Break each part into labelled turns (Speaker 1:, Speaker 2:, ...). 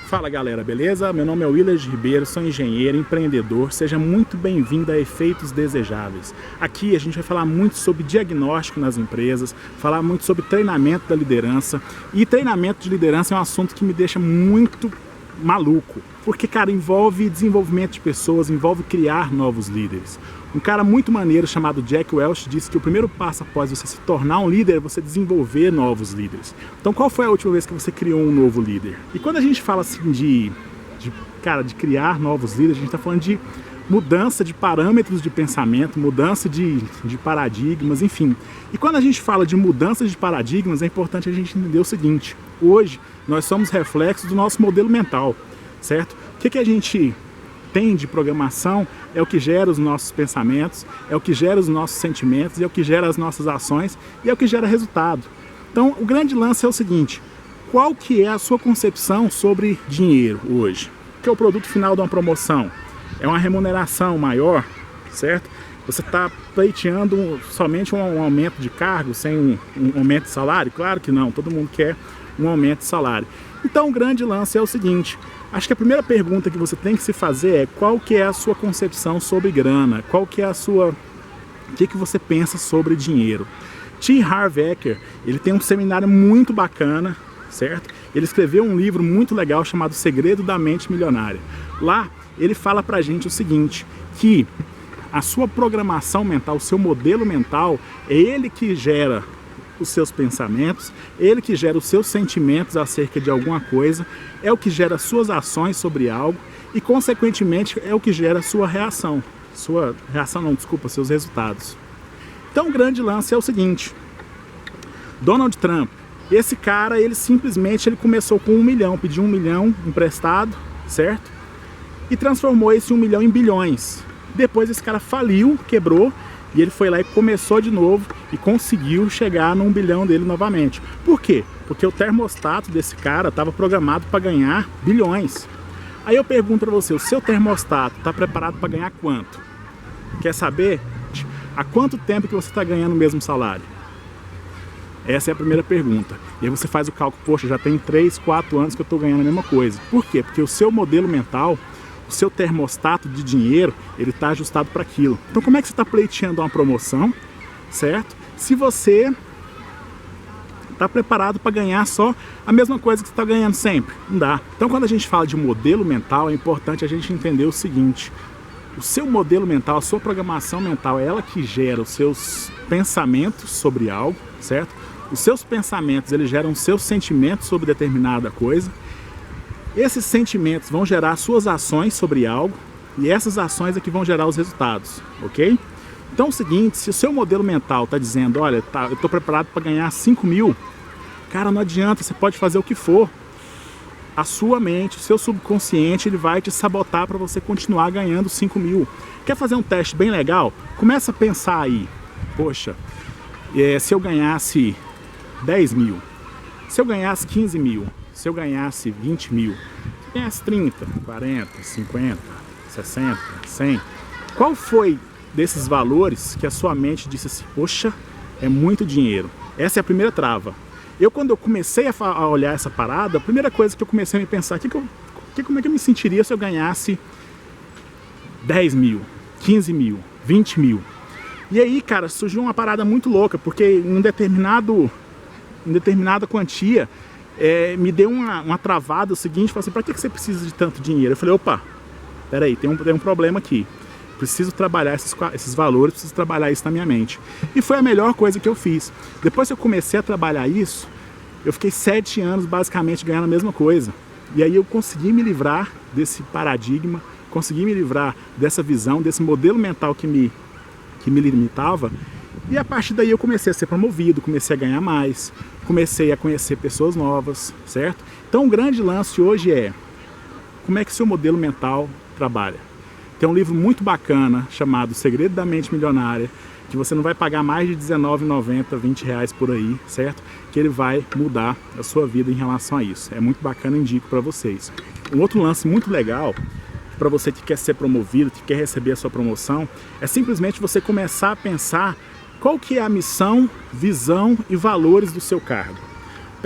Speaker 1: Fala galera, beleza? Meu nome é Willard Ribeiro, sou engenheiro, empreendedor, seja muito bem-vindo a Efeitos Desejáveis. Aqui a gente vai falar muito sobre diagnóstico nas empresas, falar muito sobre treinamento da liderança, e treinamento de liderança é um assunto que me deixa muito maluco, porque cara, envolve desenvolvimento de pessoas, envolve criar novos líderes. Um cara muito maneiro chamado Jack Welch disse que o primeiro passo após você se tornar um líder é você desenvolver novos líderes. Então qual foi a última vez que você criou um novo líder? E quando a gente fala assim de criar novos líderes, a gente está falando de mudança de parâmetros de pensamento, mudança de paradigmas, enfim. E quando a gente fala de mudança de paradigmas, é importante a gente entender o seguinte: hoje nós somos reflexos do nosso modelo mental, certo? O que a gente tem de programação é o que gera os nossos pensamentos, é o que gera os nossos sentimentos, é o que gera as nossas ações e é o que gera resultado. Então o grande lance é o seguinte: qual que é a sua concepção sobre dinheiro hoje? O que é o produto final de uma promoção? É uma remuneração maior, certo? Você está pleiteando somente um aumento de cargo sem um aumento de salário? Claro que não, todo mundo quer um aumento de salário. Então o grande lance é o seguinte: acho que a primeira pergunta que você tem que se fazer é qual que é a sua concepção sobre grana, qual que é o que você pensa sobre dinheiro. T. Harv Eker, ele tem um seminário muito bacana, certo? Ele escreveu um livro muito legal chamado Segredo da Mente Milionária. Lá ele fala pra gente o seguinte, que a sua programação mental, o seu modelo mental, é ele que gera os seus pensamentos, ele que gera os seus sentimentos acerca de alguma coisa, é o que gera suas ações sobre algo e, consequentemente, é o que gera a sua reação. Seus resultados. Então o grande lance é o seguinte: Donald Trump, esse cara, ele simplesmente começou com 1 milhão, pediu 1 milhão emprestado, certo? E transformou esse 1 milhão em bilhões. Depois esse cara faliu, quebrou, e ele foi lá e começou de novo e conseguiu chegar no 1 bilhão dele novamente. Por quê? Porque o termostato desse cara estava programado para ganhar bilhões. Aí eu pergunto para você, o seu termostato está preparado para ganhar quanto? Quer saber há quanto tempo que você está ganhando o mesmo salário? Essa é a primeira pergunta. E aí você faz o cálculo: poxa, já tem 3, 4 anos que eu estou ganhando a mesma coisa. Por quê? Porque o seu modelo mental, o seu termostato de dinheiro, ele está ajustado para aquilo. Então como é que você está pleiteando uma promoção, certo? Se você está preparado para ganhar só a mesma coisa que você está ganhando sempre, não dá. Então quando a gente fala de modelo mental, é importante a gente entender o seguinte: o seu modelo mental, a sua programação mental, é ela que gera os seus pensamentos sobre algo, certo? Os seus pensamentos, eles geram os seus sentimentos sobre determinada coisa. Esses sentimentos vão gerar suas ações sobre algo, e essas ações é que vão gerar os resultados, ok? Então é o seguinte: se o seu modelo mental está dizendo, olha, eu estou preparado para ganhar 5 mil, cara, não adianta, você pode fazer o que for. A sua mente, o seu subconsciente, ele vai te sabotar para você continuar ganhando 5 mil. Quer fazer um teste bem legal? Começa a pensar aí: poxa, se eu ganhasse 10 mil, se eu ganhasse 15 mil, se eu ganhasse 20 mil, se eu ganhasse 30, 40, 50, 60, 100, qual foi desses valores que a sua mente disse assim: poxa, é muito dinheiro? Essa é a primeira trava. Quando eu comecei a olhar essa parada, a primeira coisa que eu comecei a me pensar: como é que eu me sentiria se eu ganhasse 10 mil, 15 mil, 20 mil? E aí, cara, surgiu uma parada muito louca, porque em determinada quantia, me deu uma travada o seguinte: falei assim, pra que você precisa de tanto dinheiro? Eu falei, opa, peraí, tem um problema aqui. Preciso trabalhar esses valores, preciso trabalhar isso na minha mente. E foi a melhor coisa que eu fiz. Depois que eu comecei a trabalhar isso, eu fiquei 7 anos basicamente ganhando a mesma coisa. E aí eu consegui me livrar desse paradigma, consegui me livrar dessa visão, desse modelo mental que me limitava. E a partir daí eu comecei a ser promovido, comecei a ganhar mais, comecei a conhecer pessoas novas, certo? Então o grande lance hoje é: como é que o seu modelo mental trabalha? Tem um livro muito bacana chamado Segredo da Mente Milionária, que você não vai pagar mais de R$19,90, R$20 por aí, certo? Que ele vai mudar a sua vida em relação a isso. É muito bacana, indico para vocês. Um outro lance muito legal para você que quer ser promovido, que quer receber a sua promoção, é simplesmente você começar a pensar qual que é a missão, visão e valores do seu cargo.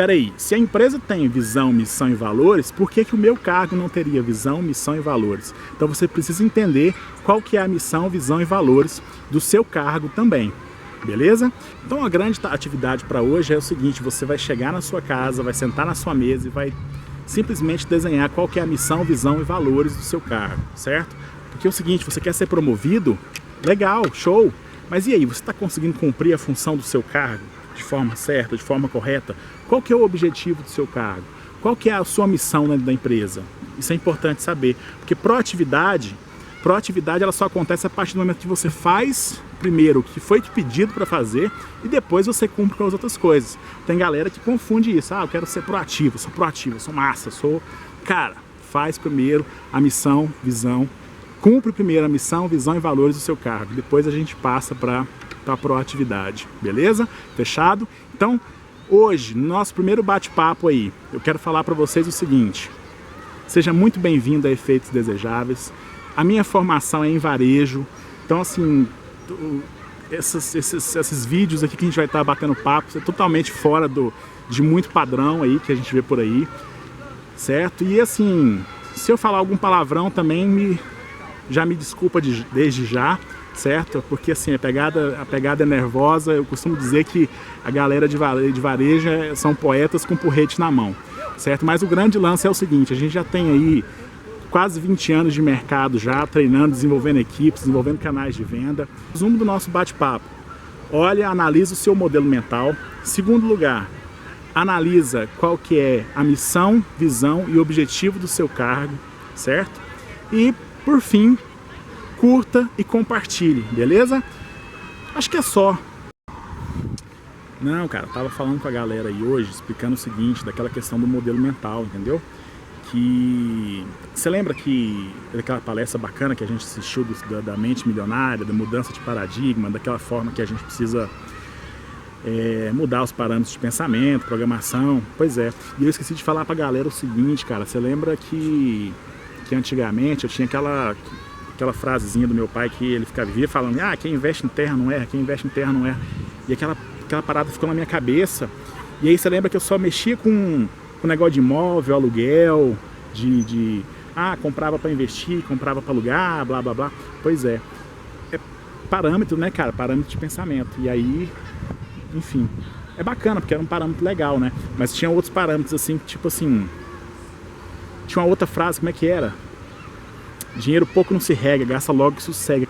Speaker 1: peraí, se a empresa tem visão, missão e valores, por que que o meu cargo não teria visão, missão e valores? Então você precisa entender qual que é a missão, visão e valores do seu cargo também. Beleza? Então a grande atividade para hoje é o seguinte: você vai chegar na sua casa, vai sentar na sua mesa e vai simplesmente desenhar qual que é a missão, visão e valores do seu cargo, certo? Porque é o seguinte, você quer ser promovido? Legal, show! Mas e aí, você está conseguindo cumprir a função do seu cargo de forma certa, de forma correta? Qual que é o objetivo do seu cargo? Qual que é a sua missão dentro da empresa? Isso é importante saber, porque proatividade ela só acontece a partir do momento que você faz primeiro o que foi te pedido para fazer e depois você cumpre com as outras coisas. Tem galera que confunde isso. Ah, eu quero ser proativo, eu sou massa, Cara, faz primeiro a missão, visão, cumpre primeiro a missão, visão e valores do seu cargo. Depois a gente passa para a proatividade, beleza? Fechado? Então, hoje, no nosso primeiro bate-papo aí, eu quero falar para vocês o seguinte: seja muito bem-vindo a Efeitos Desejáveis. A minha formação é em varejo, então assim, esses vídeos aqui que a gente vai estar batendo papo é totalmente fora de muito padrão aí que a gente vê por aí, certo? E assim, se eu falar algum palavrão também já me desculpa desde já, certo? Porque assim, a pegada é nervosa. Eu costumo dizer que a galera de varejo são poetas com porrete na mão, certo? Mas o grande lance é o seguinte: a gente já tem aí quase 20 anos de mercado já, treinando, desenvolvendo equipes, desenvolvendo canais de venda. Resumo do nosso bate-papo: olha, analisa o seu modelo mental. Segundo lugar, analisa qual que é a missão, visão e objetivo do seu cargo, certo? E, por fim, curta e compartilhe, beleza? Acho que é só. Não, cara, eu tava falando com a galera aí hoje, explicando o seguinte, daquela questão do modelo mental, entendeu? Que você lembra que daquela palestra bacana que a gente assistiu da mente milionária, da mudança de paradigma, daquela forma que a gente precisa mudar os parâmetros de pensamento, programação? Pois é, e eu esqueci de falar pra galera o seguinte, cara: você lembra que antigamente eu tinha aquela frasezinha do meu pai que ele vivia falando: ah, quem investe em terra não erra, quem investe em terra não erra. E aquela parada ficou na minha cabeça. E aí você lembra que eu só mexia com negócio de imóvel, aluguel, comprava para investir, comprava para alugar, blá blá blá. Pois é parâmetro, né, cara? Parâmetro de pensamento. E aí, enfim, é bacana porque era um parâmetro legal, né? Mas tinha outros parâmetros assim, tipo assim, tinha uma outra frase, como é que era? Dinheiro pouco não se rega, gasta logo que sossega.